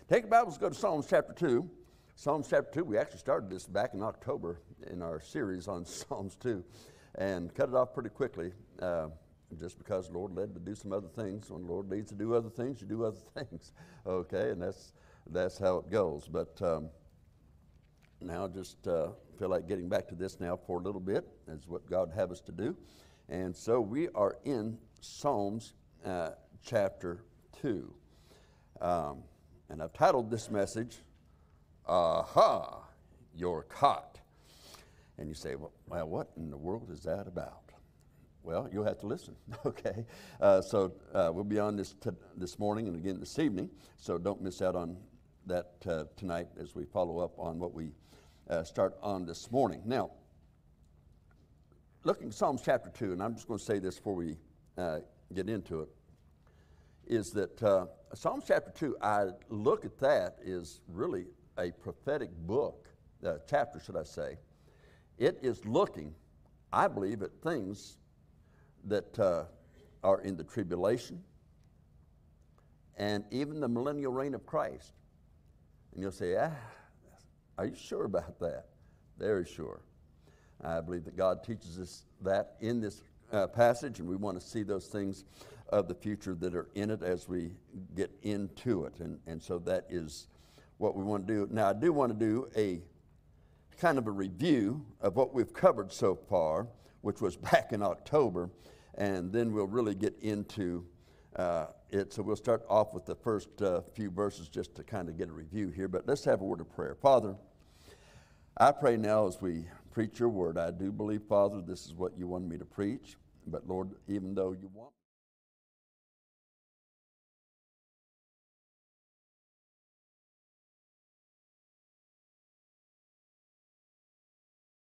Take your Bibles, go to Psalms chapter 2. Psalms chapter 2, we actually started this back in October in our series on Psalms 2 and cut it off pretty quickly just because the Lord led to do some other things. When the Lord leads to do other things, you do other things, okay? And that's how it goes. But now just feel like getting back to this now for a little bit is what God have us to do. And so we are in Psalms chapter 2. And I've titled this message, Aha, You're Caught. And you say, well, what in the world is that about? Well, you'll have to listen, okay? So we'll be on this morning and again this evening, so don't miss out on that tonight as we follow up on what we start on this morning. Now, looking at Psalms chapter 2, and I'm just going to say this before we get into it, is that Psalms chapter 2, I look at that is really a prophetic book, chapter should I say. It is looking, I believe, at things that are in the tribulation and even the millennial reign of Christ. And you'll say, are you sure about that? Very sure. I believe that God teaches us that in this passage, and we want to see those things of the future that are in it as we get into it. And so that is what we want to do. Now, I do want to do a kind of a review of what we've covered so far, which was back in October, and then we'll really get into it. So we'll start off with the first few verses just to kind of get a review here. But let's have a word of prayer. Father, I pray now as we preach your word, I do believe, Father, this is what you want me to preach. But Lord, even though you want